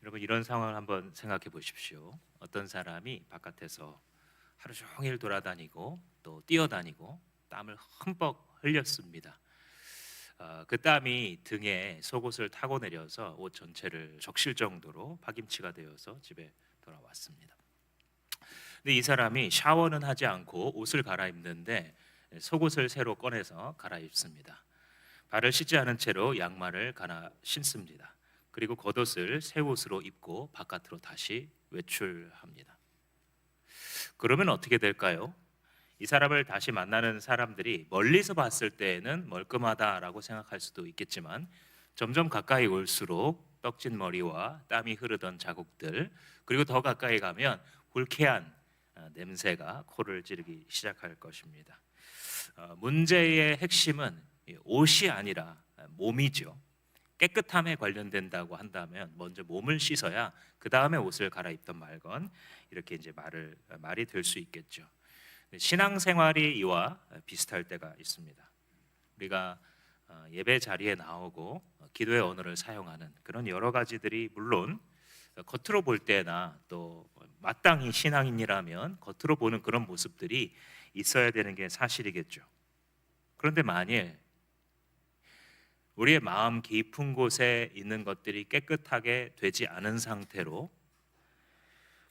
여러분 이런 상황을 한번 생각해 보십시오. 어떤 사람이 바깥에서 하루 종일 돌아다니고 또 뛰어다니고 땀을 흠뻑 흘렸습니다. 그 땀이 등에 속옷을 타고 내려서 옷 전체를 적실 정도로 파김치가 되어서 집에 돌아왔습니다. 근데 이 사람이 샤워는 하지 않고 옷을 갈아입는데 속옷을 새로 꺼내서 갈아입습니다. 발을 씻지 않은 채로 양말을 갈아 신습니다. 그리고 겉옷을 새 옷으로 입고 바깥으로 다시 외출합니다. 그러면 어떻게 될까요? 이 사람을 다시 만나는 사람들이 멀리서 봤을 때에는 멀끔하다라고 생각할 수도 있겠지만 점점 가까이 올수록 떡진 머리와 땀이 흐르던 자국들, 그리고 더 가까이 가면 불쾌한 냄새가 코를 찌르기 시작할 것입니다. 문제의 핵심은 옷이 아니라 몸이죠. 깨끗함에 관련된다고 한다면 먼저 몸을 씻어야 그 다음에 옷을 갈아입던 말건 이렇게 이제 말이 될 수 있겠죠. 신앙생활이 이와 비슷할 때가 있습니다. 우리가 예배 자리에 나오고 기도의 언어를 사용하는 그런 여러 가지들이 물론 겉으로 볼 때나 또 마땅히 신앙인이라면 겉으로 보는 그런 모습들이 있어야 되는 게 사실이겠죠. 그런데 만일 우리의 마음 깊은 곳에 있는 것들이 깨끗하게 되지 않은 상태로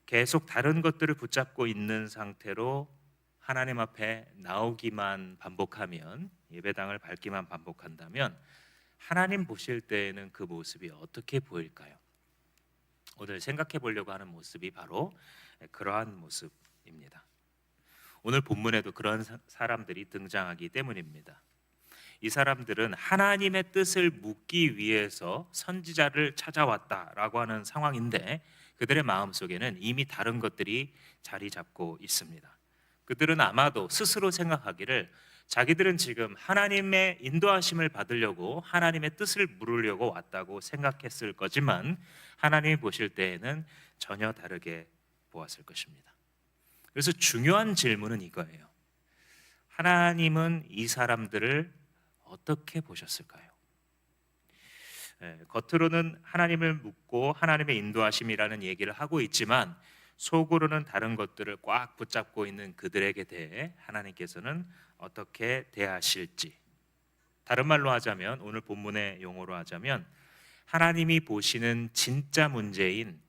계속 다른 것들을 붙잡고 있는 상태로 하나님 앞에 나오기만 반복하면, 예배당을 밟기만 반복한다면 하나님 보실 때에는 그 모습이 어떻게 보일까요? 오늘 생각해 보려고 하는 모습이 바로 그러한 모습입니다. 오늘 본문에도 그런 사람들이 등장하기 때문입니다. 이 사람들은 하나님의 뜻을 묻기 위해서 선지자를 찾아왔다라고 하는 상황인데 그들의 마음속에는 이미 다른 것들이 자리 잡고 있습니다. 그들은 아마도 스스로 생각하기를 자기들은 지금 하나님의 인도하심을 받으려고 하나님의 뜻을 물으려고 왔다고 생각했을 거지만 하나님이 보실 때에는 전혀 다르게 보았을 것입니다. 그래서 중요한 질문은 이거예요. 하나님은 이 사람들을 어떻게 보셨을까요? 겉으로는 하나님을 묻고 하나님의 인도하심이라는 얘기를 하고 있지만 속으로는 다른 것들을 꽉 붙잡고 있는 그들에게 대해 하나님께서는 어떻게 대하실지, 다른 말로 하자면, 오늘 본문의 용어로 하자면 하나님이 보시는 진짜 문제인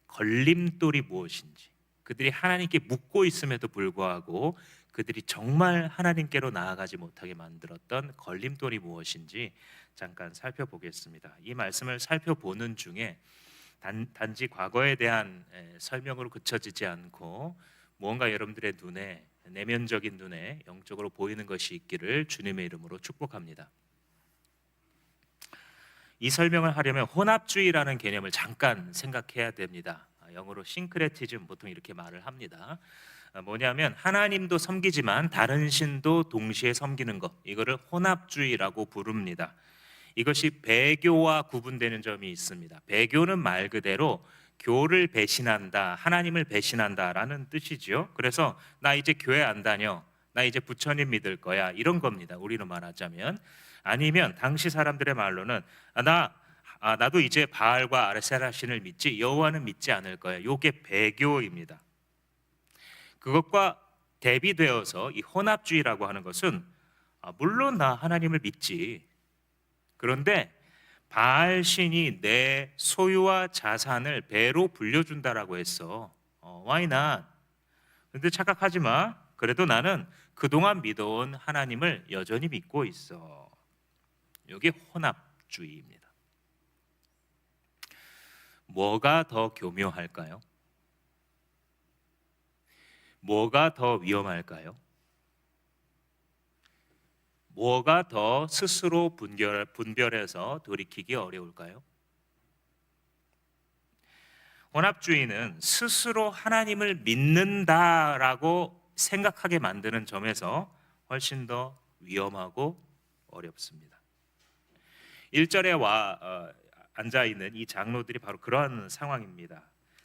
걸림돌이 무엇인지, 그들이 하나님께 묻고 있음에도 불구하고 그들이 정말 하나님께로 나아가지 못하게 만들었던 걸림돌이 무엇인지 잠깐 살펴보겠습니다. 이 말씀을 살펴보는 중에 단지 과거에 대한 설명으로 그쳐지지 않고 무언가 여러분들의 눈에, 내면적인 눈에 영적으로 보이는 것이 있기를 주님의 이름으로 축복합니다. 이 설명을 하려면 혼합주의라는 개념을 잠깐 생각해야 됩니다. 영어로 싱크레티즘, 보통 이렇게 말을 합니다. 뭐냐면 하나님도 섬기지만 다른 신도 동시에 섬기는 것, 이거를 혼합주의라고 부릅니다. 이것이 배교와 구분되는 점이 있습니다. 배교는 말 그대로 교를 배신한다, 하나님을 배신한다라는 뜻이죠. 그래서 나 이제 교회 안 다녀, 나 이제 부처님 믿을 거야, 이런 겁니다. 우리로 말하자면. 아니면 당시 사람들의 말로는 나도 이제 바알과 아세라 신을 믿지 여호와는 믿지 않을 거야. 이게 배교입니다. 그것과 대비되어서 이 혼합주의라고 하는 것은 물론 나 하나님을 믿지, 그런데 바알 신이 내 소유와 자산을 배로 불려준다라고 했어. Why not? 근데 착각하지 마. 그래도 나는 그동안 믿어온 하나님을 여전히 믿고 있어. 이게 혼합주의입니다. 뭐가 더 교묘할까요? 뭐가 더 위험할까요? 뭐가 더 스스로 분별해서 돌이키기 어려울까요? 혼합주의는 스스로 하나님을 믿는다라고 생각하게 만드는 점에서 훨씬 더 위험하고 어렵습니다. 1절에 앉아있는 이 장로들이 바로 그러한 상황입니다.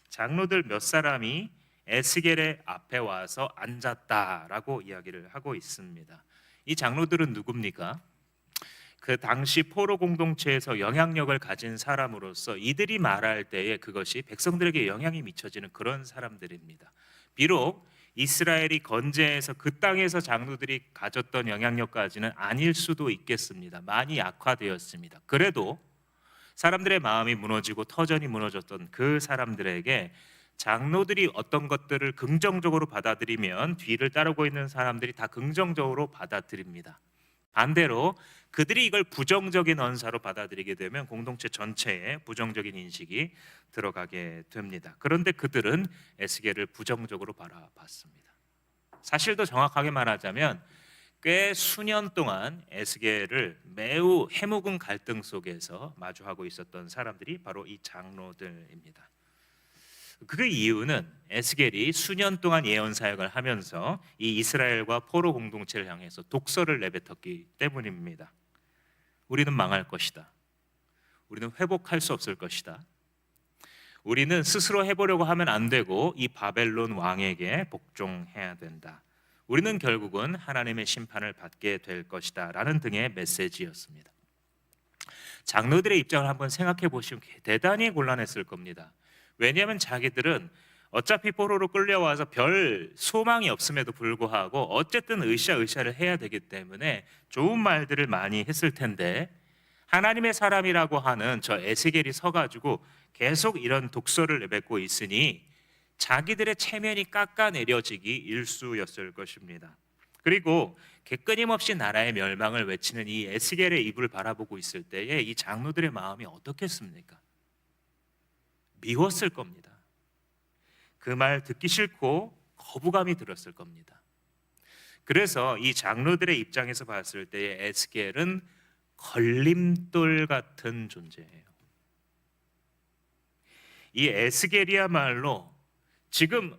장로들 몇 사람이 에스겔의 앞에 와서 앉았다라고 이야기를 하고 있습니다. 이 장로들은 누굽니까? 그 당시 포로 공동체에서 영향력을 가진 사람으로서 이들이 말할 때에 그것이 백성들에게 영향이 미쳐지는 그런 사람들입니다. 비록 이스라엘이 건재해서 그 땅에서 장로들이 가졌던 영향력까지는 아닐 수도 있겠습니다. 많이 약화되었습니다. 그래도 사람들의 마음이 무너지고 터전이 무너졌던 그 사람들에게 장로들이 어떤 것들을 긍정적으로 받아들이면 뒤를 따르고 있는 사람들이 다 긍정적으로 받아들입니다. 반대로 그들이 이걸 부정적인 언사로 받아들이게 되면 공동체 전체에 부정적인 인식이 들어가게 됩니다. 그런데 그들은 에스겔을 부정적으로 바라봤습니다. 사실 더 정확하게 말하자면 꽤 수년 동안 에스겔을 매우 해묵은 갈등 속에서 마주하고 있었던 사람들이 바로 이 장로들입니다. 그 이유는 에스겔이 수년 동안 예언 사역을 하면서 이 이스라엘과 포로 공동체를 향해서 독서를 내뱉었기 때문입니다. 우리는 망할 것이다. 우리는 회복할 수 없을 것이다. 우리는 스스로 해보려고 하면 안 되고 이 바벨론 왕에게 복종해야 된다. 우리는 결국은 하나님의 심판을 받게 될 것이다 라는 등의 메시지였습니다. 장로들의 입장을 한번 생각해 보시면 대단히 곤란했을 겁니다. 왜냐하면 자기들은 어차피 포로로 끌려와서 별 소망이 없음에도 불구하고 어쨌든 으쌰으쌰를 해야 되기 때문에 좋은 말들을 많이 했을 텐데, 하나님의 사람이라고 하는 저 에스겔이 서가지고 계속 이런 독서를 내뱉고 있으니 자기들의 체면이 깎아내려지기 일쑤였을 것입니다. 그리고 끊임없이 나라의 멸망을 외치는 이 에스겔의 입을 바라보고 있을 때에 이 장로들의 마음이 어떻겠습니까? 미웠을 겁니다. 그 말 듣기 싫고 거부감이 들었을 겁니다. 그래서 이 장로들의 입장에서 봤을 때 에스겔은 걸림돌 같은 존재예요. 이 에스겔이야말로 지금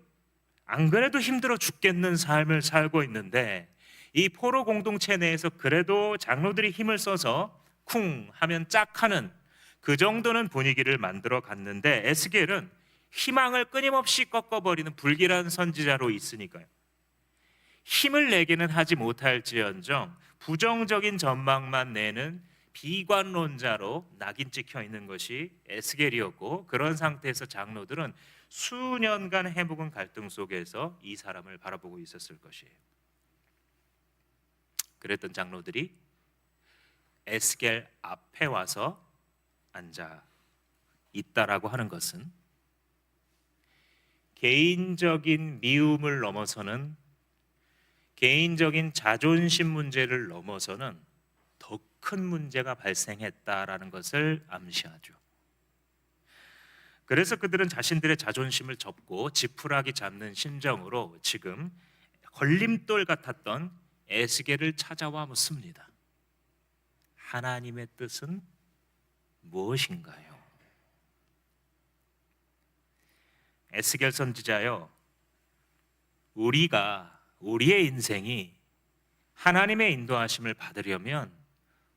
안 그래도 힘들어 죽겠는 삶을 살고 있는데 이 포로 공동체 내에서 그래도 장로들이 힘을 써서 쿵 하면 짝 하는 그 정도는 분위기를 만들어 갔는데, 에스겔은 희망을 끊임없이 꺾어버리는 불길한 선지자로 있으니까요. 힘을 내기는 하지 못할지언정 부정적인 전망만 내는 비관론자로 낙인 찍혀 있는 것이 에스겔이었고, 그런 상태에서 장로들은 수년간 해묵은 갈등 속에서 이 사람을 바라보고 있었을 것이에요. 그랬던 장로들이 에스겔 앞에 와서 앉아 있다라고 하는 것은 개인적인 미움을 넘어서는, 개인적인 자존심 문제를 넘어서는 더 큰 문제가 발생했다라는 것을 암시하죠. 그래서 그들은 자신들의 자존심을 접고 지푸라기 잡는 심정으로 지금 걸림돌 같았던 에스겔을 찾아와 묻습니다. 하나님의 뜻은 무엇인가요? 에스겔 선지자요, 우리의 인생이 하나님의 인도하심을 받으려면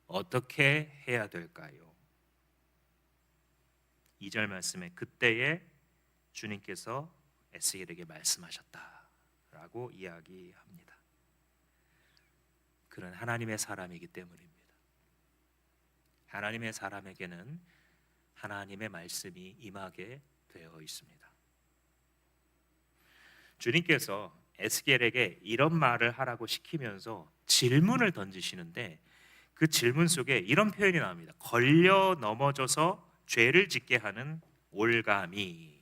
어떻게 해야 될까요? 2절 말씀에 그때에 주님께서 에스겔에게 말씀하셨다라고 이야기합니다. 그는 하나님의 사람이기 때문입니다. 하나님의 사람에게는 하나님의 말씀이 임하게 되어 있습니다. 주님께서 에스겔에게 이런 말을 하라고 시키면서 질문을 던지시는데, 그 질문 속에 이런 표현이 나옵니다. 걸려 넘어져서 죄를 짓게 하는 올가미.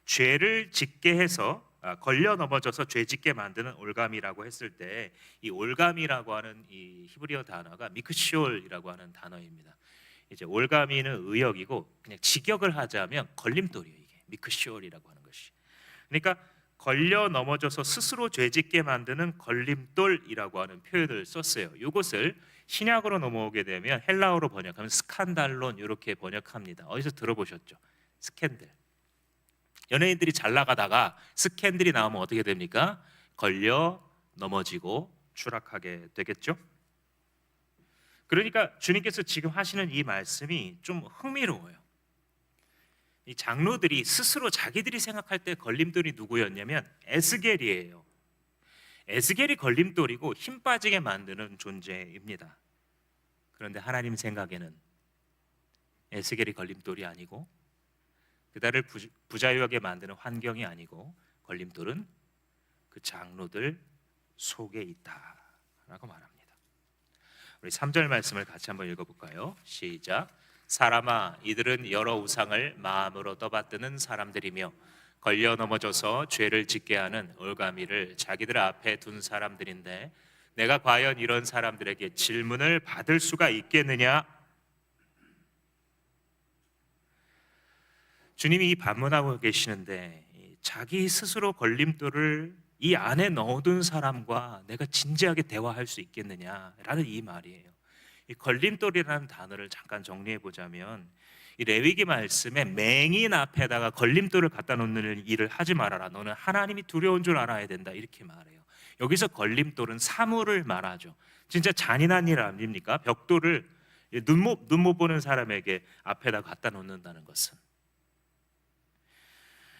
죄를 짓게 해서 걸려 넘어져서 죄 짓게 만드는 올가미라고 했을 때, 이 올가미라고 하는 이 히브리어 단어가 미크시올이라고 하는 단어입니다. 이제 올가미는 의역이고 그냥 직역을 하자면 걸림돌이에요. 이게 미크시올이라고 하는 것이. 그러니까 걸려 넘어져서 스스로 죄짓게 만드는 걸림돌이라고 하는 표현을 썼어요. 이것을 신약으로 넘어오게 되면 헬라어로 번역하면 스칸달론 이렇게 번역합니다. 어디서 들어보셨죠? 스캔들. 연예인들이 잘 나가다가 스캔들이 나오면 어떻게 됩니까? 걸려 넘어지고 추락하게 되겠죠? 그러니까 주님께서 지금 하시는 이 말씀이 좀 흥미로워요. 이 장로들이 스스로 자기들이 생각할 때 걸림돌이 누구였냐면 에스겔이에요. 에스겔이 걸림돌이고 힘 빠지게 만드는 존재입니다. 그런데 하나님 생각에는 에스겔이 걸림돌이 아니고 그들을 부자유하게 만드는 환경이 아니고 걸림돌은 그 장로들 속에 있다라고 말합니다. 우리 3절 말씀을 같이 한번 읽어볼까요? 시작. 사람아, 이들은 여러 우상을 마음으로 떠받드는 사람들이며 걸려 넘어져서 죄를 짓게 하는 올가미를 자기들 앞에 둔 사람들인데 내가 과연 이런 사람들에게 질문을 받을 수가 있겠느냐? 주님이 이 반문하고 계시는데 자기 스스로 걸림돌을 이 안에 넣어둔 사람과 내가 진지하게 대화할 수 있겠느냐라는 이 말이에요. 이 걸림돌이라는 단어를 잠깐 정리해 보자면 이 레위기 말씀에 맹인 앞에다가 걸림돌을 갖다 놓는 일을 하지 말아라. 너는 하나님이 두려운 줄 알아야 된다. 이렇게 말해요. 여기서 걸림돌은 사물을 말하죠. 진짜 잔인한 일 아닙니까? 벽돌을 눈 못 보는 사람에게 앞에다 갖다 놓는다는 것은.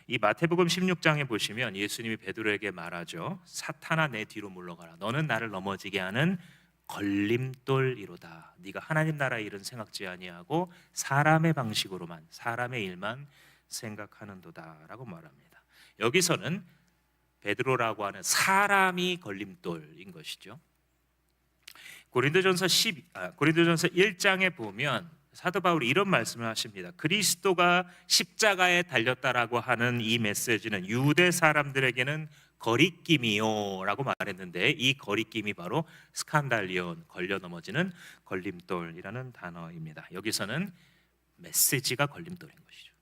이 마태복음 16장에 보시면 예수님이 베드로에게 말하죠. 사탄아 내 뒤로 물러가라. 너는 나를 넘어지게 하는 걸림돌이로다. 네가 하나님 나라의 일은 생각지 아니하고 사람의 방식으로만 사람의 일만 생각하는도다라고 말합니다. 여기서는 베드로라고 하는 사람이 걸림돌인 것이죠. 고린도전서 1장에 보면 사도 바울이 이런 말씀을 하십니다. 그리스도가 십자가에 달렸다라고 하는 이 메시지는 유대 사람들에게는 거리낌이요 라고 말했는데 이 거리낌이 바로 스칸달리온, 걸려 넘어지는 걸림돌이라는 단어입니다. 여기서는 메시지가 걸림돌인 것이죠.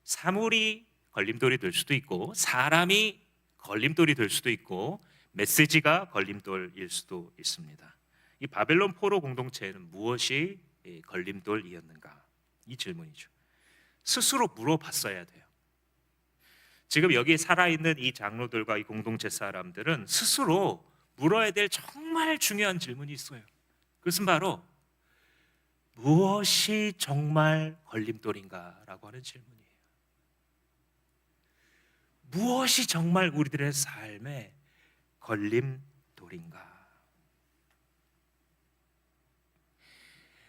사물이 걸림돌이 될 수도 있고 사람이 걸림돌이 될 수도 있고 메시지가 걸림돌일 수도 있습니다. 이 바벨론 포로 공동체에는 무엇이 걸림돌이었는가? 이 질문이죠. 스스로 물어봤어야 돼요. 지금 여기 살아있는 이 장로들과 이 공동체 사람들은 스스로 물어야 될 정말 중요한 질문이 있어요. 그것은 바로 무엇이 정말 걸림돌인가라고 하는 질문이에요. 무엇이 정말 우리들의 삶의 걸림돌인가?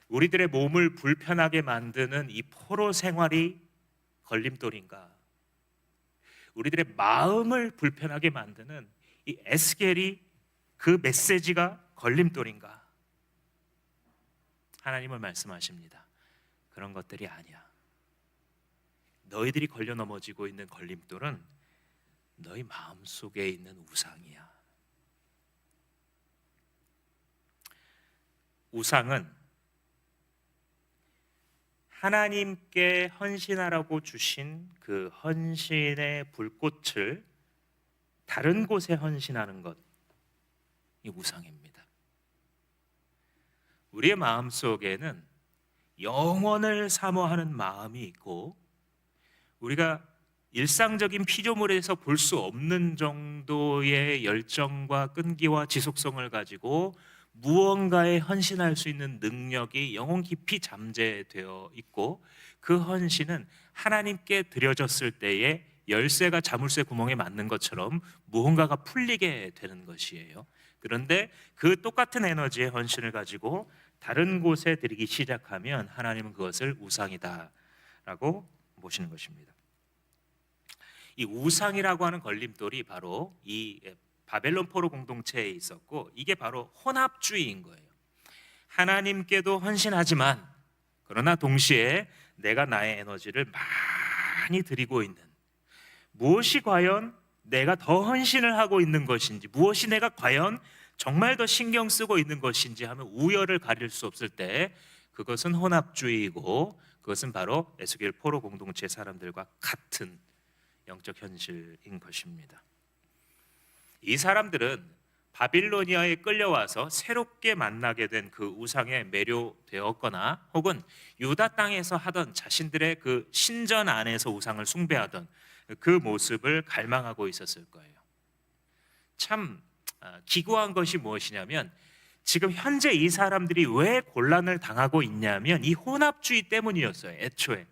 우리들의 몸을 불편하게 만드는 이 포로 생활이 걸림돌인가? 우리들의 마음을 불편하게 만드는 이 에스겔이 그 메시지가 걸림돌인가? 하나님은 말씀하십니다. 그런 것들이 아니야. 너희들이 걸려 넘어지고 있는 걸림돌은 너희 마음속에 있는 우상이야. 우상은 하나님께 헌신하라고 주신 그 헌신의 불꽃을 다른 곳에 헌신하는 것, 이 우상입니다. 우리의 마음속에는 영원을 사모하는 마음이 있고 우리가 일상적인 피조물에서 볼 수 없는 정도의 열정과 끈기와 지속성을 가지고 무언가에 헌신할 수 있는 능력이 영혼 깊이 잠재되어 있고 그 헌신은 하나님께 드려졌을 때에 열쇠가 자물쇠 구멍에 맞는 것처럼 무언가가 풀리게 되는 것이에요. 그런데 그 똑같은 에너지의 헌신을 가지고 다른 곳에 드리기 시작하면 하나님은 그것을 우상이다라고 보시는 것입니다. 이 우상이라고 하는 걸림돌이 바로 이 바벨론 포로 공동체에 있었고 이게 바로 혼합주의인 거예요. 하나님께도 헌신하지만 그러나 동시에 내가 나의 에너지를 많이 드리고 있는 무엇이 과연 내가 더 헌신을 하고 있는 것인지 무엇이 내가 과연 정말 더 신경 쓰고 있는 것인지 하면 우열을 가릴 수 없을 때 그것은 혼합주의이고 그것은 바로 에스겔 포로 공동체 사람들과 같은 영적 현실인 것입니다. 이 사람들은 바빌로니아에 끌려와서 새롭게 만나게 된 그 우상에 매료되었거나 혹은 유다 땅에서 하던 자신들의 그 신전 안에서 우상을 숭배하던 그 모습을 갈망하고 있었을 거예요. 참 기구한 것이 무엇이냐면 지금 현재 이 사람들이 왜 곤란을 당하고 있냐면 이 혼합주의 때문이었어요. 애초에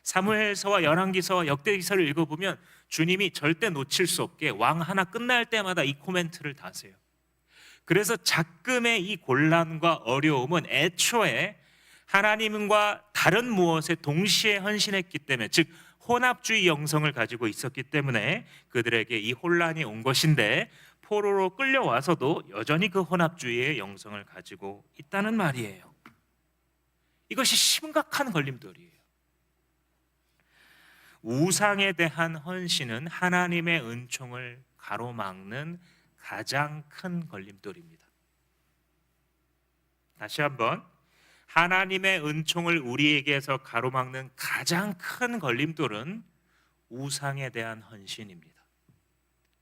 사무엘서와 열왕기서와 역대기서를 읽어보면 주님이 절대 놓칠 수 없게 왕 하나 끝날 때마다 이 코멘트를 다세요. 그래서 작금의 이 곤란과 어려움은 애초에 하나님과 다른 무엇에 동시에 헌신했기 때문에, 즉 혼합주의 영성을 가지고 있었기 때문에 그들에게 이 혼란이 온 것인데, 포로로 끌려와서도 여전히 그 혼합주의의 영성을 가지고 있다는 말이에요. 이것이 심각한 걸림돌이에요. 우상에 대한 헌신은 하나님의 은총을 가로막는 가장 큰 걸림돌입니다. 다시 한번, 하나님의 은총을 우리에게서 가로막는 가장 큰 걸림돌은 우상에 대한 헌신입니다.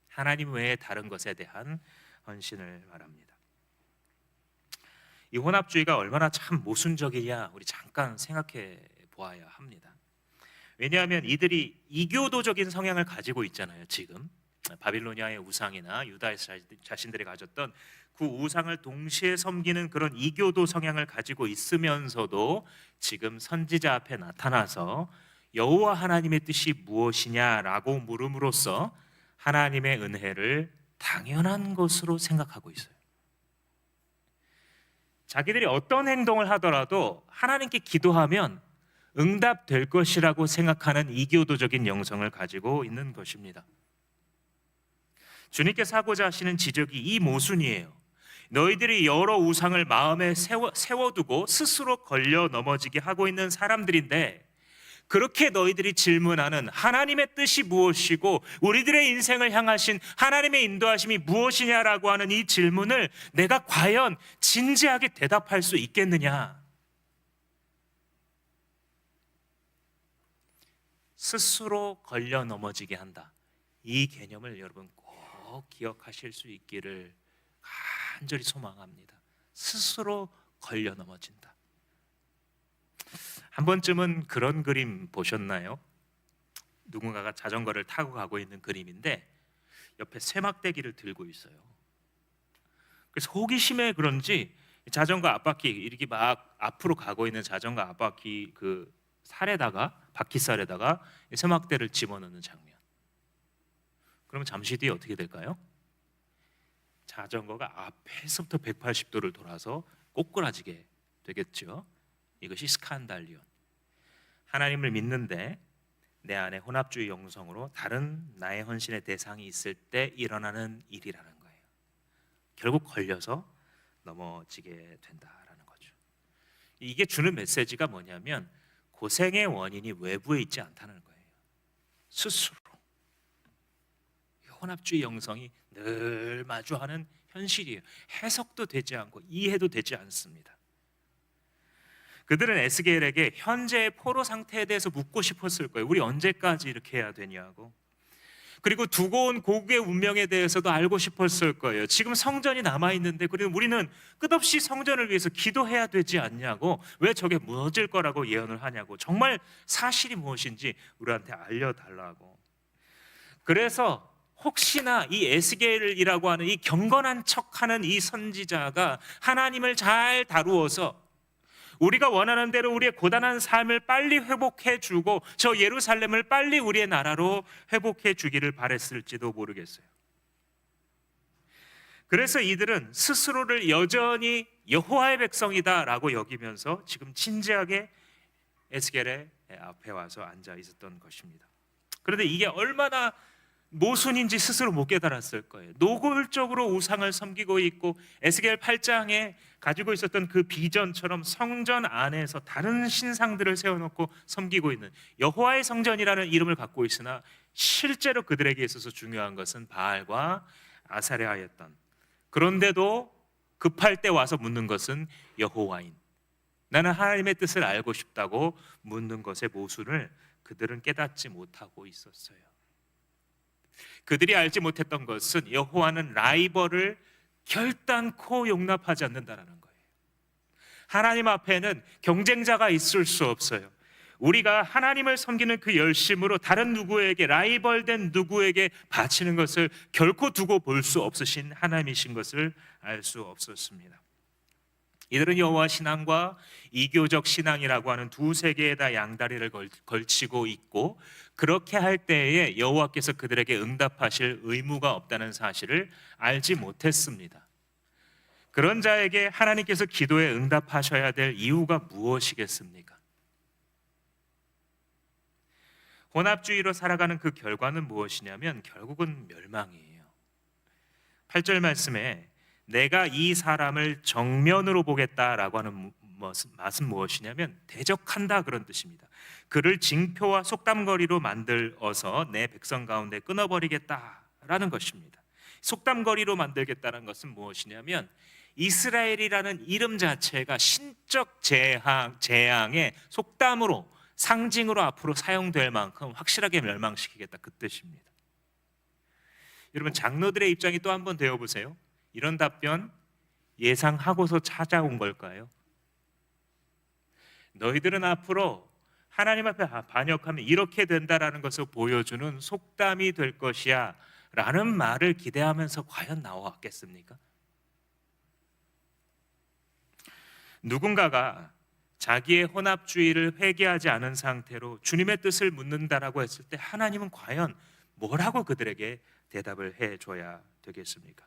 하나님 외에 다른 것에 대한 헌신을 말합니다. 이 혼합주의가 얼마나 참 모순적이냐, 우리 잠깐 생각해 보아야 합니다. 왜냐하면 이들이 이교도적인 성향을 가지고 있잖아요. 지금 바빌로니아의 우상이나 유다의 자신들이 가졌던 그 우상을 동시에 섬기는 그런 이교도 성향을 가지고 있으면서도 지금 선지자 앞에 나타나서 여호와 하나님의 뜻이 무엇이냐라고 물음으로써 하나님의 은혜를 당연한 것으로 생각하고 있어요. 자기들이 어떤 행동을 하더라도 하나님께 기도하면 응답될 것이라고 생각하는 이교도적인 영성을 가지고 있는 것입니다. 주님께서 하고자 하시는 지적이 이 모순이에요. 너희들이 여러 우상을 마음에 세워두고 스스로 걸려 넘어지게 하고 있는 사람들인데, 그렇게 너희들이 질문하는 하나님의 뜻이 무엇이고 우리들의 인생을 향하신 하나님의 인도하심이 무엇이냐라고 하는 이 질문을 내가 과연 진지하게 대답할 수 있겠느냐? 스스로 걸려 넘어지게 한다. 이 개념을 여러분 꼭 기억하실 수 있기를 간절히 소망합니다. 스스로 걸려 넘어진다. 한 번쯤은 그런 그림 보셨나요? 누군가가 자전거를 타고 가고 있는 그림인데 옆에 쇠막대기를 들고 있어요. 그래서 호기심에 그런지 자전거 앞바퀴 이렇게 막 앞으로 가고 있는 자전거 앞바퀴 그 살에다가, 바퀴살에다가 쇠막대를 집어넣는 장면. 그러면 잠시 뒤에 어떻게 될까요? 자전거가 앞에서부터 180도를 돌아서 꼬꾸라지게 되겠죠. 이것이 스칸달리온. 하나님을 믿는데 내 안에 혼합주의 영성으로 다른 나의 헌신의 대상이 있을 때 일어나는 일이라는 거예요. 결국 걸려서 넘어지게 된다라는 거죠. 이게 주는 메시지가 뭐냐면 고생의 원인이 외부에 있지 않다는 거예요. 스스로. 혼합주의 영성이 늘 마주하는 현실이에요. 해석도 되지 않고 이해도 되지 않습니다. 그들은 에스겔에게 현재의 포로 상태에 대해서 묻고 싶었을 거예요. 우리 언제까지 이렇게 해야 되냐고. 그리고 두고 온 고국의 운명에 대해서도 알고 싶었을 거예요. 지금 성전이 남아있는데 그리고 우리는 끝없이 성전을 위해서 기도해야 되지 않냐고, 왜 저게 무너질 거라고 예언을 하냐고, 정말 사실이 무엇인지 우리한테 알려달라고. 그래서 혹시나 이 에스겔이라고 하는 이 경건한 척하는 이 선지자가 하나님을 잘 다루어서 우리가 원하는 대로 우리의 고단한 삶을 빨리 회복해 주고 저 예루살렘을 빨리 우리의 나라로 회복해 주기를 바랬을지도 모르겠어요. 그래서 이들은 스스로를 여전히 여호와의 백성이다라고 여기면서 지금 진지하게 에스겔의 앞에 와서 앉아 있었던 것입니다. 그런데 이게 얼마나 모순인지 스스로 못 깨달았을 거예요. 노골적으로 우상을 섬기고 있고 에스겔 8장에 가지고 있었던 그 비전처럼 성전 안에서 다른 신상들을 세워놓고 섬기고 있는 여호와의 성전이라는 이름을 갖고 있으나 실제로 그들에게 있어서 중요한 것은 바알과 아사레아였던, 그런데도 급할 때 와서 묻는 것은 여호와인, 나는 하나님의 뜻을 알고 싶다고 묻는 것의 모순을 그들은 깨닫지 못하고 있었어요. 그들이 알지 못했던 것은 여호와는 라이벌을 결단코 용납하지 않는다라는 거예요. 하나님 앞에는 경쟁자가 있을 수 없어요. 우리가 하나님을 섬기는 그 열심으로 다른 누구에게, 라이벌된 누구에게 바치는 것을 결코 두고 볼 수 없으신 하나님이신 것을 알 수 없었습니다. 이들은 여호와 신앙과 이교적 신앙이라고 하는 두 세계에다 양다리를 걸치고 있고, 그렇게 할 때에 여호와께서 그들에게 응답하실 의무가 없다는 사실을 알지 못했습니다. 그런 자에게 하나님께서 기도에 응답하셔야 될 이유가 무엇이겠습니까? 혼합주의로 살아가는 그 결과는 무엇이냐면 결국은 멸망이에요. 8절 말씀에 내가 이 사람을 정면으로 보겠다라고 하는 맛은 무엇이냐면 대적한다 그런 뜻입니다. 그를 징표와 속담거리로 만들어서 내 백성 가운데 끊어버리겠다라는 것입니다. 속담거리로 만들겠다는 것은 무엇이냐면 이스라엘이라는 이름 자체가 신적 재앙의 속담으로 상징으로 앞으로 사용될 만큼 확실하게 멸망시키겠다 그 뜻입니다. 여러분 장로들의 입장이 또 한 번 되어보세요. 이런 답변 예상하고서 찾아온 걸까요? 너희들은 앞으로 하나님 앞에 반역하면 이렇게 된다라는 것을 보여주는 속담이 될 것이야 라는 말을 기대하면서 과연 나왔겠습니까? 누군가가 자기의 혼합주의를 회개하지 않은 상태로 주님의 뜻을 묻는다라고 했을 때 하나님은 과연 뭐라고 그들에게 대답을 해줘야 되겠습니까?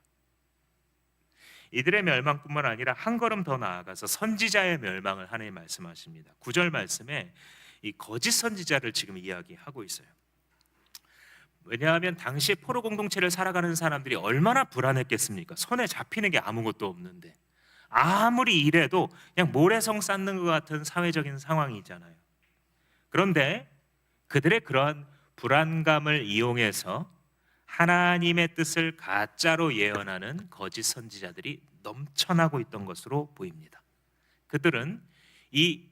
이들의 멸망뿐만 아니라 한 걸음 더 나아가서 선지자의 멸망을 하나님 말씀하십니다. 9절 말씀에 이 거짓 선지자를 지금 이야기하고 있어요. 왜냐하면 당시에 포로 공동체를 살아가는 사람들이 얼마나 불안했겠습니까? 손에 잡히는 게 아무것도 없는데 아무리 일해도 그냥 모래성 쌓는 것 같은 사회적인 상황이잖아요. 그런데 그들의 그러한 불안감을 이용해서 하나님의 뜻을 가짜로 예언하는 거짓 선지자들이 넘쳐나고 있던 것으로 보입니다. 그들은 이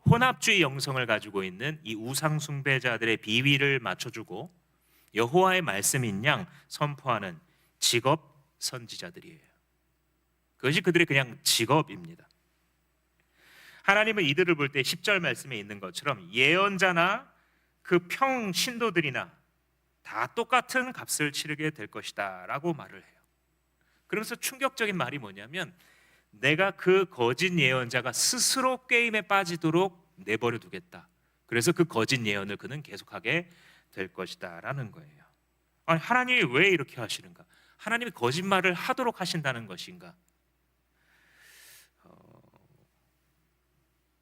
혼합주의 영성을 가지고 있는 이 우상 숭배자들의 비위를 맞춰주고 여호와의 말씀인 양 선포하는 직업 선지자들이에요. 그것이 그들의 그냥 직업입니다. 하나님은 이들을 볼 때 10절 말씀에 있는 것처럼 예언자나 그 평신도들이나 다 똑같은 값을 치르게 될 것이다 라고 말을 해요. 그러면서 충격적인 말이 뭐냐면 내가 그 거짓 예언자가 스스로 게임에 빠지도록 내버려 두겠다. 그래서 그 거짓 예언을 그는 계속하게 될 것이다 라는 거예요. 아니, 하나님이 왜 이렇게 하시는가? 하나님이 거짓말을 하도록 하신다는 것인가?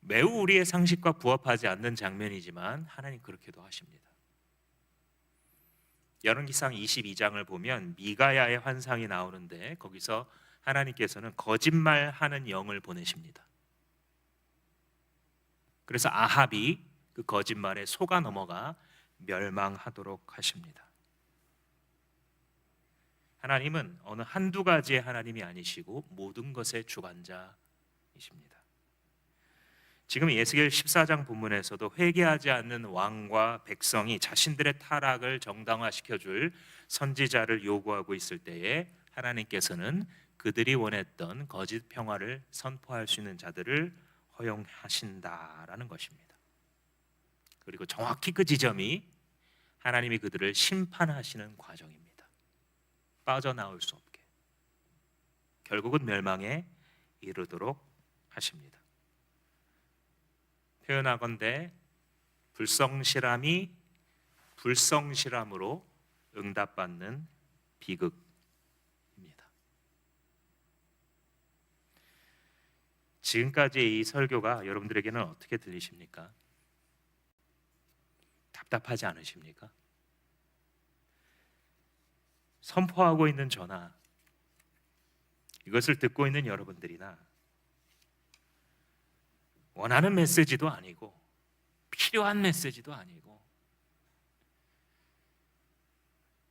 매우 우리의 상식과 부합하지 않는 장면이지만 하나님 그렇게도 하십니다. 열왕기상 22장을 보면 미가야의 환상이 나오는데 거기서 하나님께서는 거짓말하는 영을 보내십니다. 그래서 아합이 그 거짓말에 속아 넘어가 멸망하도록 하십니다. 하나님은 어느 한두 가지의 하나님이 아니시고 모든 것의 주관자이십니다. 지금 예스겔 14장 본문에서도 회개하지 않는 왕과 백성이 자신들의 타락을 정당화시켜줄 선지자를 요구하고 있을 때에 하나님께서는 그들이 원했던 거짓 평화를 선포할 수 있는 자들을 허용하신다라는 것입니다. 그리고 정확히 그 지점이 하나님이 그들을 심판하시는 과정입니다. 빠져나올 수 없게 결국은 멸망에 이르도록 하십니다. 표현하건대 불성실함이 불성실함으로 응답받는 비극입니다. 지금까지 이 설교가 여러분들에게는 어떻게 들리십니까? 답답하지 않으십니까? 선포하고 있는 저나 이것을 듣고 있는 여러분들이나 원하는 메시지도 아니고 필요한 메시지도 아니고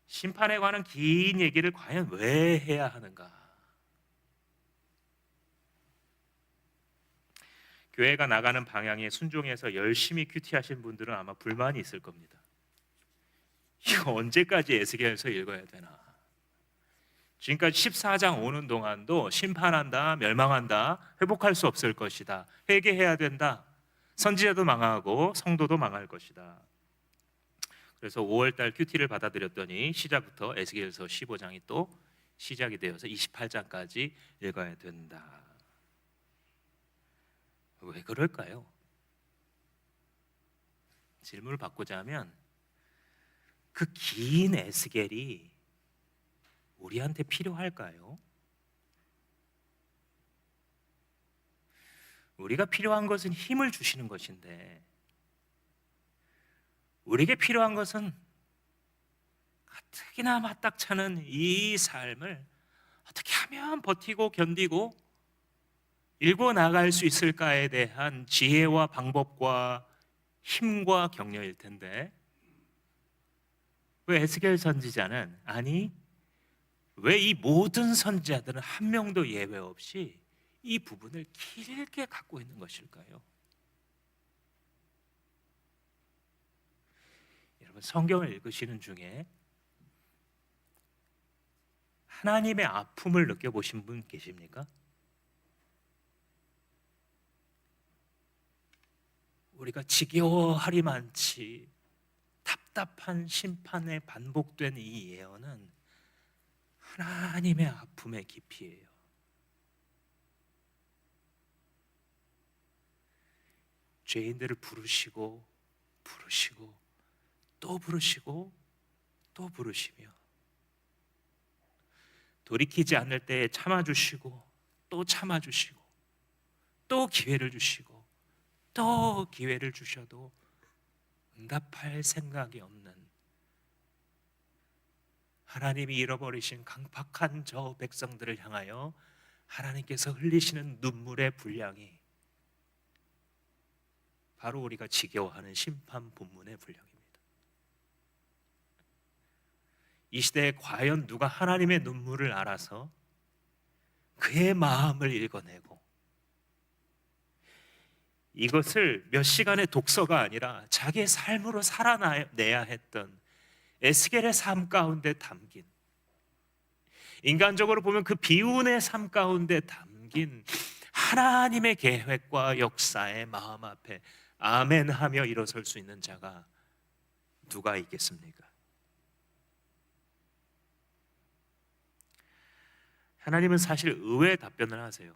심판에 관한 긴 얘기를 과연 왜 해야 하는가? 교회가 나가는 방향에 순종해서 열심히 큐티하신 분들은 아마 불만이 있을 겁니다. 이거 언제까지 에스겔서 읽어야 되나? 지금까지 14장 오는 동안도 심판한다, 멸망한다, 회복할 수 없을 것이다, 회개해야 된다, 선지자도 망하고 성도도 망할 것이다. 그래서 5월달 큐티를 받아들였더니 시작부터 에스겔서 15장이 또 시작이 되어서 28장까지 읽어야 된다. 왜 그럴까요? 질문을 바꾸자 하면 그 긴 에스겔이 우리한테 필요할까요? 우리가 필요한 것은 힘을 주시는 것인데, 우리에게 필요한 것은 가뜩이나 맞닥차는 이 삶을 어떻게 하면 버티고 견디고 일궈 나갈 수 있을까에 대한 지혜와 방법과 힘과 격려일 텐데, 왜 에스겔 선지자는, 아니 왜 이 모든 선지자들은 한 명도 예외 없이 이 부분을 길게 갖고 있는 것일까요? 여러분, 성경을 읽으시는 중에 하나님의 아픔을 느껴보신 분 계십니까? 우리가 지겨워하리만치 답답한 심판에 반복된 이 예언은 하나님의 아픔의 깊이예요. 죄인들을 부르시고 부르시고 또 부르시고 또 부르시며, 돌이키지 않을 때에 참아주시고 또 참아주시고 또 기회를 주시고 또 기회를 주셔도 응답할 생각이 없는 하나님이 잃어버리신 강팍한 저 백성들을 향하여 하나님께서 흘리시는 눈물의 분량이 바로 우리가 지겨워하는 심판 본문의 분량입니다. 이 시대에 과연 누가 하나님의 눈물을 알아서 그의 마음을 읽어내고 이것을 몇 시간의 독서가 아니라 자기의 삶으로 살아내야 했던 에스겔의 삶 가운데 담긴, 인간적으로 보면 그 비운의 삶 가운데 담긴 하나님의 계획과 역사의 마음 앞에 아멘하며 일어설 수 있는 자가 누가 있겠습니까? 하나님은 사실 의외의 답변을 하세요.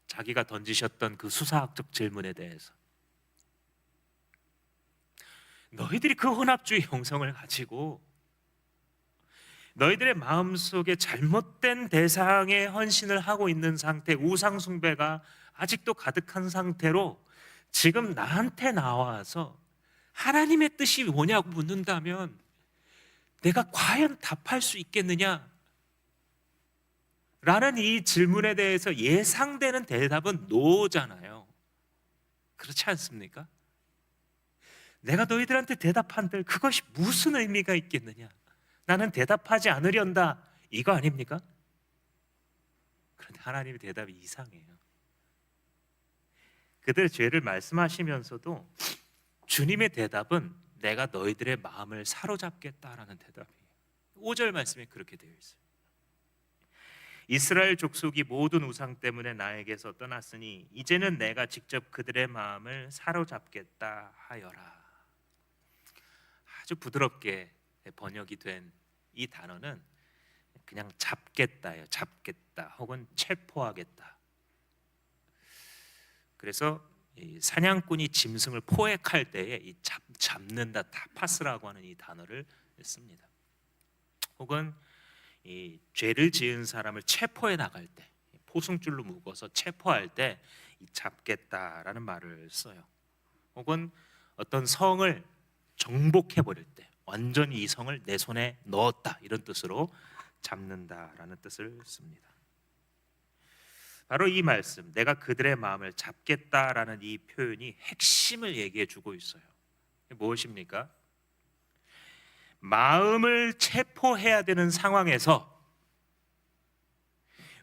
자기가 던지셨던 그 수사학적 질문에 대해서. 너희들이 그 혼합주의 형성을 가지고 너희들의 마음속에 잘못된 대상에 헌신을 하고 있는 상태, 우상 숭배가 아직도 가득한 상태로 지금 나한테 나와서 하나님의 뜻이 뭐냐고 묻는다면 내가 과연 답할 수 있겠느냐? 라는 이 질문에 대해서 예상되는 대답은 노잖아요. 그렇지 않습니까? 내가 너희들한테 대답한들 그것이 무슨 의미가 있겠느냐? 나는 대답하지 않으련다, 이거 아닙니까? 그런데 하나님의 대답이 이상해요. 그들의 죄를 말씀하시면서도 주님의 대답은 내가 너희들의 마음을 사로잡겠다라는 대답이에요. 5절 말씀에 그렇게 되어 있어요. 이스라엘 족속이 모든 우상 때문에 나에게서 떠났으니 이제는 내가 직접 그들의 마음을 사로잡겠다 하여라. 아주 부드럽게 번역이 된 이 단어는 그냥 잡겠다예요. 잡겠다 혹은 체포하겠다. 그래서 이 사냥꾼이 짐승을 포획할 때에 이 잡는다, 타파스라고 하는 이 단어를 씁니다. 혹은 이 죄를 지은 사람을 체포해 나갈 때, 포승줄로 묶어서 체포할 때 이 잡겠다라는 말을 써요. 혹은 어떤 성을 정복해 버릴 때, 완전히 이 성을 내 손에 넣었다, 이런 뜻으로 잡는다라는 뜻을 씁니다. 바로 이 말씀, 내가 그들의 마음을 잡겠다라는 이 표현이 핵심을 얘기해 주고 있어요. 무엇입니까? 마음을 체포해야 되는 상황에서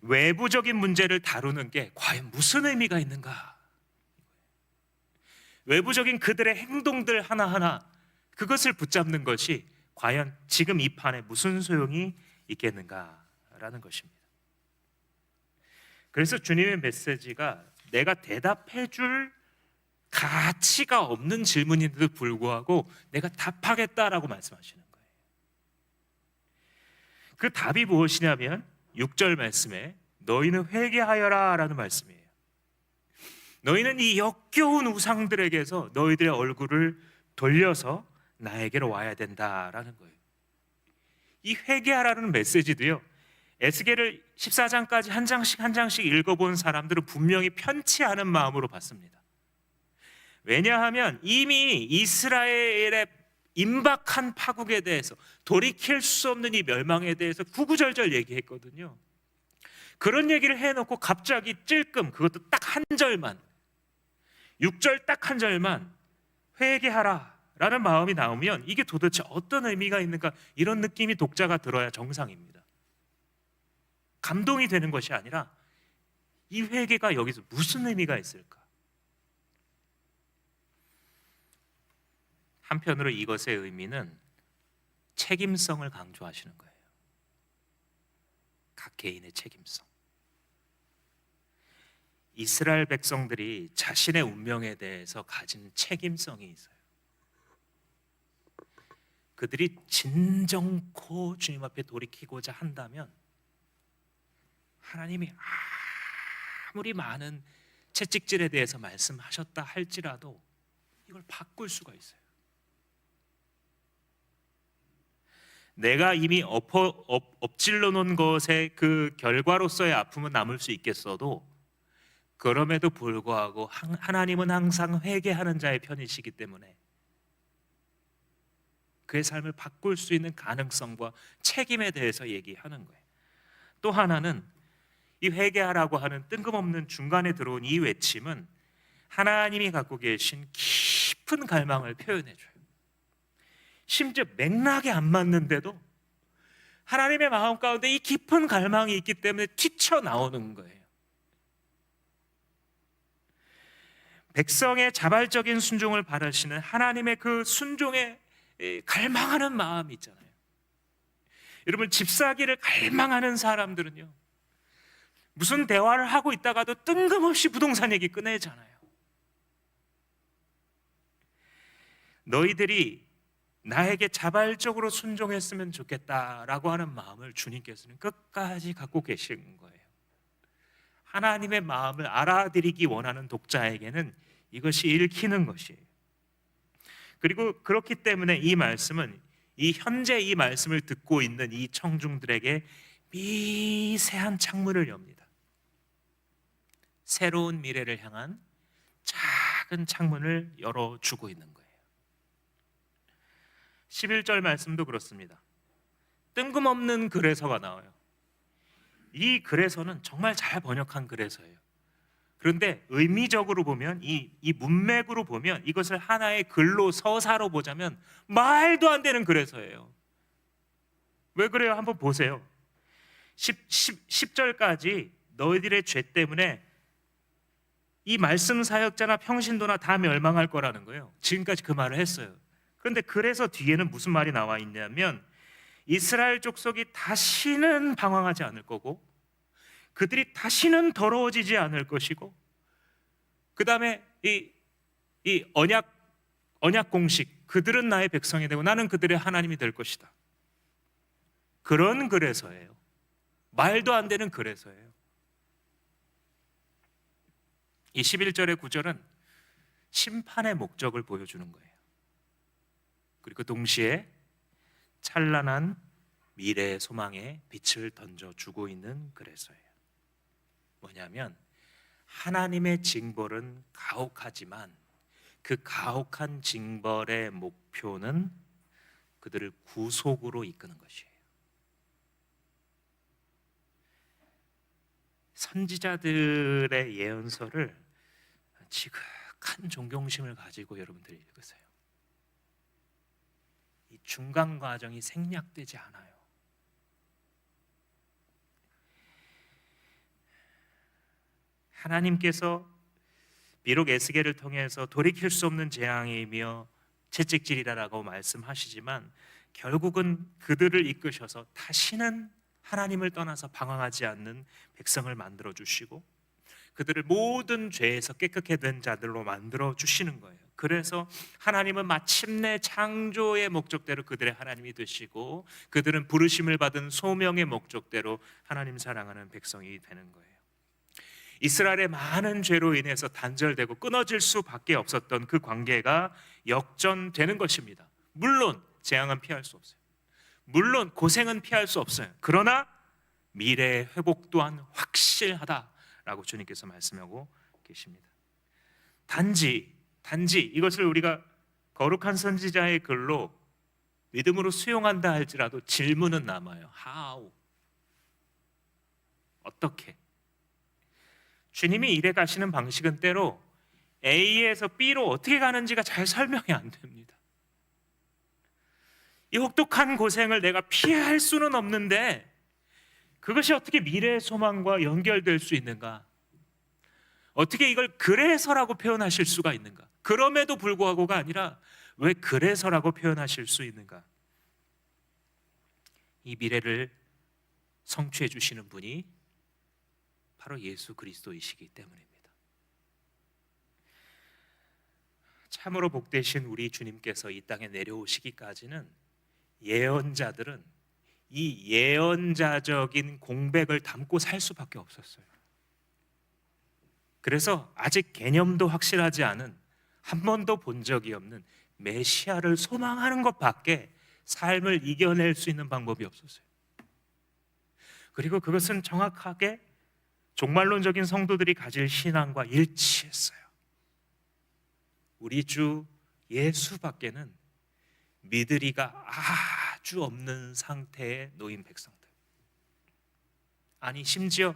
외부적인 문제를 다루는 게 과연 무슨 의미가 있는가? 외부적인 그들의 행동들 하나하나, 그것을 붙잡는 것이 과연 지금 이 판에 무슨 소용이 있겠는가라는 것입니다. 그래서 주님의 메시지가 내가 대답해 줄 가치가 없는 질문인데도 불구하고 내가 답하겠다라고 말씀하시는 거예요. 그 답이 무엇이냐면 6절 말씀에 너희는 회개하여라 라는 말씀이에요. 너희는 이 역겨운 우상들에게서 너희들의 얼굴을 돌려서 나에게로 와야 된다라는 거예요. 이 회개하라는 메시지도요, 에스겔을 14장까지 한 장씩 한 장씩 읽어본 사람들은 분명히 편치 않은 마음으로 봤습니다. 왜냐하면 이미 이스라엘의 임박한 파국에 대해서, 돌이킬 수 없는 이 멸망에 대해서 구구절절 얘기했거든요. 그런 얘기를 해놓고 갑자기 찔끔, 그것도 딱 한 절만, 6절 딱 한 절만 회개하라 라는 마음이 나오면 이게 도대체 어떤 의미가 있는가, 이런 느낌이 독자가 들어야 정상입니다. 감동이 되는 것이 아니라 이 회개가 여기서 무슨 의미가 있을까? 한편으로 이것의 의미는 책임성을 강조하시는 거예요. 각 개인의 책임성. 이스라엘 백성들이 자신의 운명에 대해서 가진 책임성이 있어요. 그들이 진정코 주님 앞에 돌이키고자 한다면 하나님이 아무리 많은 채찍질에 대해서 말씀하셨다 할지라도 이걸 바꿀 수가 있어요. 내가 이미 엎질러 놓은 것의 그 결과로서의 아픔은 남을 수 있겠어도, 그럼에도 불구하고 하나님은 항상 회개하는 자의 편이시기 때문에 그의 삶을 바꿀 수 있는 가능성과 책임에 대해서 얘기하는 거예요. 또 하나는 이 회개하라고 하는 뜬금없는 중간에 들어온 이 외침은 하나님이 갖고 계신 깊은 갈망을 표현해줘요. 심지어 맥락에 안 맞는데도 하나님의 마음 가운데 이 깊은 갈망이 있기 때문에 튀쳐나오는 거예요. 백성의 자발적인 순종을 바라시는 하나님의 그 순종에 갈망하는 마음이 있잖아요. 여러분, 집사기를 갈망하는 사람들은요, 무슨 대화를 하고 있다가도 뜬금없이 부동산 얘기 꺼내잖아요. 너희들이 나에게 자발적으로 순종했으면 좋겠다라고 하는 마음을 주님께서는 끝까지 갖고 계신 거예요. 하나님의 마음을 알아들이기 원하는 독자에게는 이것이 읽히는 것이에요. 그리고 그렇기 때문에 이 말씀은, 이 현재 이 말씀을 듣고 있는 이 청중들에게 미세한 창문을 엽니다. 새로운 미래를 향한 작은 창문을 열어주고 있는 거예요. 11절 말씀도 그렇습니다. 뜬금없는 그래서가 나와요. 이 그래서는 정말 잘 번역한 그래서예요. 그런데 의미적으로 보면, 이 문맥으로 보면, 이것을 하나의 글로, 서사로 보자면 말도 안 되는 그래서예요. 왜 그래요? 한번 보세요. 10절까지 너희들의 죄 때문에 이 말씀 사역자나 평신도나 다 멸망할 거라는 거예요. 지금까지 그 말을 했어요. 그런데 그래서 뒤에는 무슨 말이 나와 있냐면, 이스라엘 족속이 다시는 방황하지 않을 거고, 그들이 다시는 더러워지지 않을 것이고, 그 다음에 이 언약 공식, 그들은 나의 백성이 되고 나는 그들의 하나님이 될 것이다. 그런 그래서예요. 말도 안 되는 그래서예요. 이 11절의 구절은 심판의 목적을 보여주는 거예요. 그리고 동시에 찬란한 미래의 소망에 빛을 던져주고 있는 그래서예요. 뭐냐면, 하나님의 징벌은 가혹하지만 그 가혹한 징벌의 목표는 그들을 구속으로 이끄는 것이에요. 선지자들의 예언서를 지극한 존경심을 가지고 여러분들이 읽으세요. 이 중간 과정이 생략되지 않아요. 하나님께서 비록 에스겔을 통해서 돌이킬 수 없는 재앙이며 채찍질이라고 말씀하시지만, 결국은 그들을 이끄셔서 다시는 하나님을 떠나서 방황하지 않는 백성을 만들어 주시고, 그들을 모든 죄에서 깨끗게 된 자들로 만들어 주시는 거예요. 그래서 하나님은 마침내 창조의 목적대로 그들의 하나님이 되시고, 그들은 부르심을 받은 소명의 목적대로 하나님 사랑하는 백성이 되는 거예요. 이스라엘의 많은 죄로 인해서 단절되고 끊어질 수밖에 없었던 그 관계가 역전되는 것입니다. 물론 재앙은 피할 수 없어요. 물론 고생은 피할 수 없어요. 그러나 미래의 회복 또한 확실하다라고 주님께서 말씀하고 계십니다. 단지 이것을 우리가 거룩한 선지자의 글로 믿음으로 수용한다 할지라도 질문은 남아요. How? 어떻게? 주님이 일해 가시는 방식은 때로 A에서 B로 어떻게 가는지가 잘 설명이 안 됩니다. 이 혹독한 고생을 내가 피할 수는 없는데 그것이 어떻게 미래의 소망과 연결될 수 있는가? 어떻게 이걸 그래서라고 표현하실 수가 있는가? 그럼에도 불구하고가 아니라 왜 그래서라고 표현하실 수 있는가? 이 미래를 성취해 주시는 분이 바로 예수 그리스도이시기 때문입니다. 참으로 복되신 우리 주님께서 이 땅에 내려오시기까지는 예언자들은 이 예언자적인 공백을 담고 살 수밖에 없었어요. 그래서 아직 개념도 확실하지 않은, 한 번도 본 적이 없는 메시아를 소망하는 것밖에 삶을 이겨낼 수 있는 방법이 없었어요. 그리고 그것은 정확하게 종말론적인 성도들이 가질 신앙과 일치했어요. 우리 주 예수밖에는 믿으리가 아주 없는 상태에 놓인 백성들. 아니, 심지어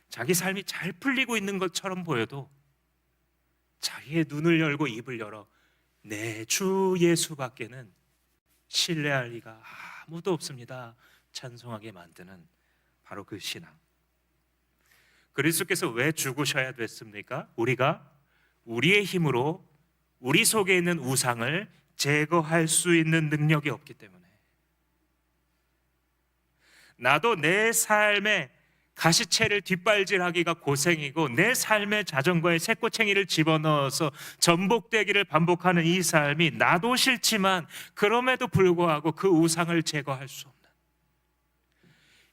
자기 삶이 잘 풀리고 있는 것처럼 보여도 자기의 눈을 열고 입을 열어 내 주 예수밖에는 신뢰할 리가 아무도 없습니다 찬송하게 만드는 바로 그 신앙. 그리스도께서 왜 죽으셔야 됐습니까? 우리가 우리의 힘으로 우리 속에 있는 우상을 제거할 수 있는 능력이 없기 때문에. 나도 내 삶에 가시채를 뒷발질하기가 고생이고 내 삶의 자전거에 새꼬챙이를 집어넣어서 전복되기를 반복하는 이 삶이 나도 싫지만 그럼에도 불구하고 그 우상을 제거할 수 없는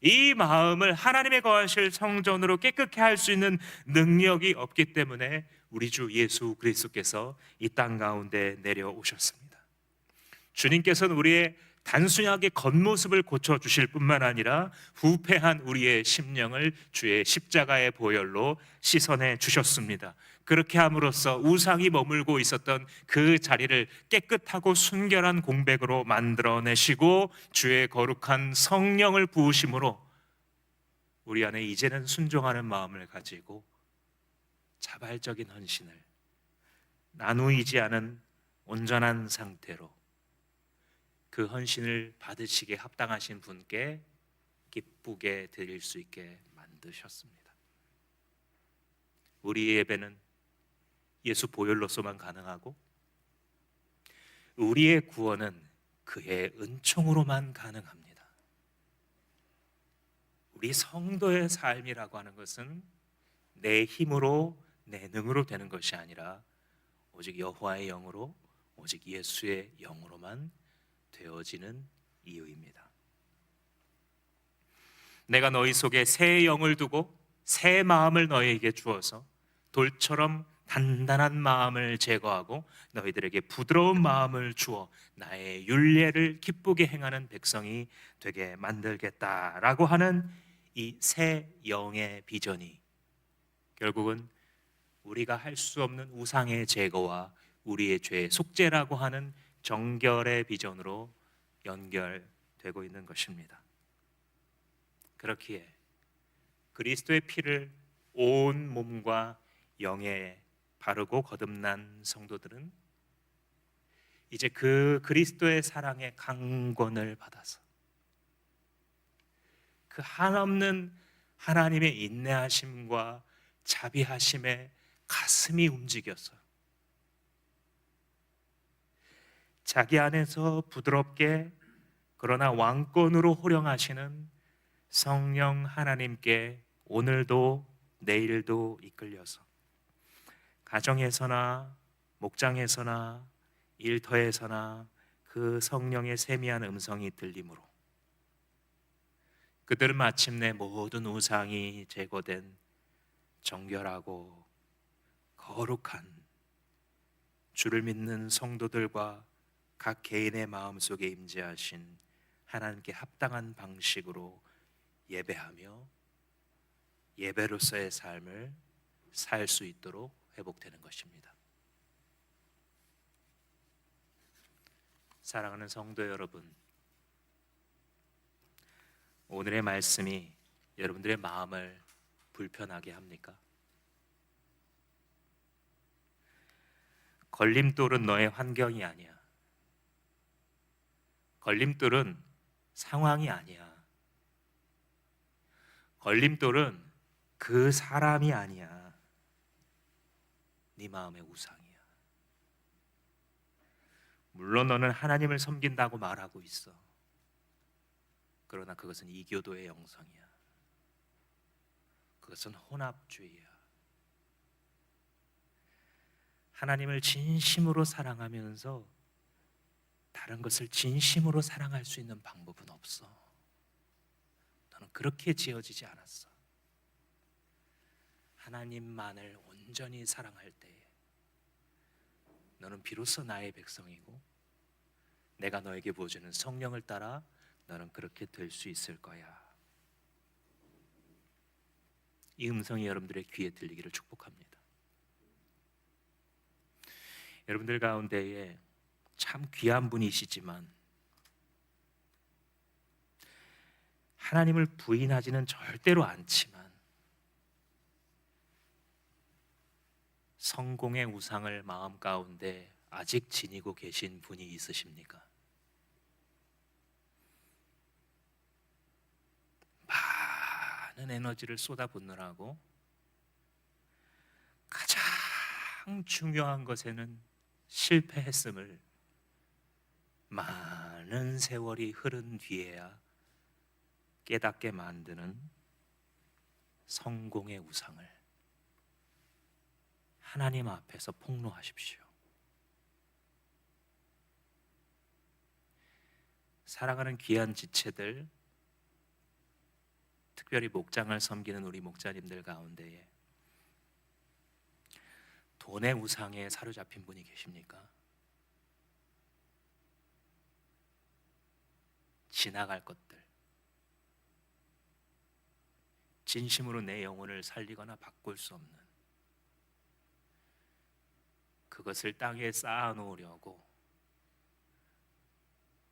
이 마음을 하나님의 거하실 성전으로 깨끗게 할 수 있는 능력이 없기 때문에 우리 주 예수 그리스도께서 이 땅 가운데 내려오셨습니다. 주님께서는 우리의 단순하게 겉모습을 고쳐주실 뿐만 아니라 부패한 우리의 심령을 주의 십자가의 보혈로 씻어내 주셨습니다. 그렇게 함으로써 우상이 머물고 있었던 그 자리를 깨끗하고 순결한 공백으로 만들어내시고 주의 거룩한 성령을 부으심으로 우리 안에 이제는 순종하는 마음을 가지고 자발적인 헌신을 나누이지 않은 온전한 상태로 그 헌신을 받으시기에 합당하신 분께 기쁘게 드릴 수 있게 만드셨습니다. 우리의 예배는 예수 보혈로서만 가능하고 우리의 구원은 그의 은총으로만 가능합니다. 우리 성도의 삶이라고 하는 것은 내 힘으로 내 능으로 되는 것이 아니라 오직 여호와의 영으로 오직 예수의 영으로만 되어지는 이유입니다. 내가 너희 속에 새 영을 두고 새 마음을 너희에게 주어서 돌처럼 단단한 마음을 제거하고 너희들에게 부드러운 마음을 주어 나의 율례를 기쁘게 행하는 백성이 되게 만들겠다라고 하는 이 새 영의 비전이 결국은 우리가 할 수 없는 우상의 제거와 우리의 죄의 속죄라고 하는 정결의 비전으로 연결되고 있는 것입니다. 그렇기에 그리스도의 피를 온 몸과 영에 바르고 거듭난 성도들은 이제 그 그리스도의 사랑의 강권을 받아서 그 한없는 하나님의 인내하심과 자비하심에 가슴이 움직여서 자기 안에서 부드럽게 그러나 왕권으로 호령하시는 성령 하나님께 오늘도 내일도 이끌려서 가정에서나 목장에서나 일터에서나 그 성령의 세미한 음성이 들림으로 그들은 마침내 모든 우상이 제거된 정결하고 거룩한 주를 믿는 성도들과 각 개인의 마음속에 임재하신 하나님께 합당한 방식으로 예배하며 예배로서의 삶을 살 수 있도록 회복되는 것입니다. 사랑하는 성도 여러분, 오늘의 말씀이 여러분들의 마음을 불편하게 합니까? 걸림돌은 너의 환경이 아니야. 걸림돌은 상황이 아니야. 걸림돌은 그 사람이 아니야. 네 마음의 우상이야. 물론 너는 하나님을 섬긴다고 말하고 있어. 그러나 그것은 이교도의 영성이야. 그것은 혼합주의야. 하나님을 진심으로 사랑하면서 다른 것을 진심으로 사랑할 수 있는 방법은 없어. 너는 그렇게 지어지지 않았어. 하나님만을 온전히 사랑할 때에 너는 비로소 나의 백성이고 내가 너에게 부어주는 성령을 따라 너는 그렇게 될 수 있을 거야. 이 음성이 여러분들의 귀에 들리기를 축복합니다. 여러분들 가운데에 참 귀한 분이시지만 하나님을 부인하지는 절대로 않지만 성공의 우상을 마음 가운데 아직 지니고 계신 분이 있으십니까? 많은 에너지를 쏟아붓느라고 가장 중요한 것에는 실패했음을 많은 세월이 흐른 뒤에야 깨닫게 만드는 성공의 우상을 하나님 앞에서 폭로하십시오. 사랑하는 귀한 지체들, 특별히 목장을 섬기는 우리 목자님들 가운데에 돈의 우상에 사로잡힌 분이 계십니까? 지나갈 것들, 진심으로 내 영혼을 살리거나 바꿀 수 없는 그것을 땅에 쌓아 놓으려고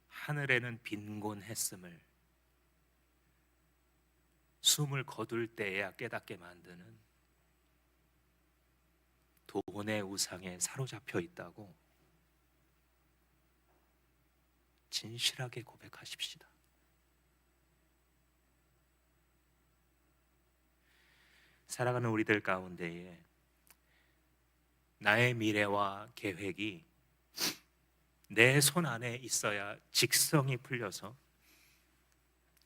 하늘에는 빈곤했음을 숨을 거둘 때에야 깨닫게 만드는 돈의 우상에 사로잡혀 있다고 진실하게 고백하십시다. 살아가는 우리들 가운데에 나의 미래와 계획이 내 손 안에 있어야 직성이 풀려서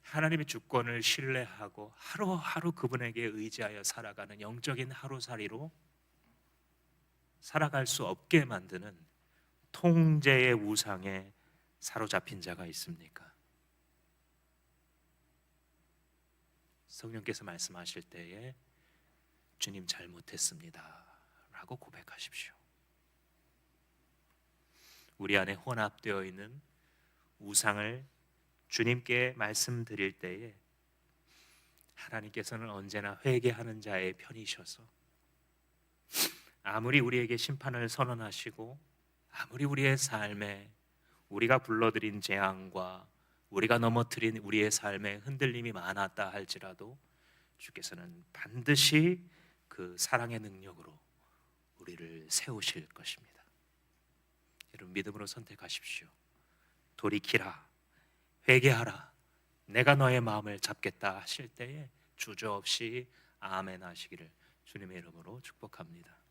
하나님의 주권을 신뢰하고 하루하루 그분에게 의지하여 살아가는 영적인 하루살이로 살아갈 수 없게 만드는 통제의 우상에 사로잡힌 자가 있습니까? 성령께서 말씀하실 때에 주님 잘못했습니다 라고 고백하십시오. 우리 안에 혼합되어 있는 우상을 주님께 말씀드릴 때에 하나님께서는 언제나 회개하는 자의 편이셔서 아무리 우리에게 심판을 선언하시고 아무리 우리의 삶에 우리가 불러들인 재앙과 우리가 넘어뜨린 우리의 삶에 흔들림이 많았다 할지라도 주께서는 반드시 그 사랑의 능력으로 우리를 세우실 것입니다. 여러분 믿음으로 선택하십시오. 돌이키라, 회개하라, 내가 너의 마음을 잡겠다 하실 때에 주저없이 아멘 하시기를 주님의 이름으로 축복합니다.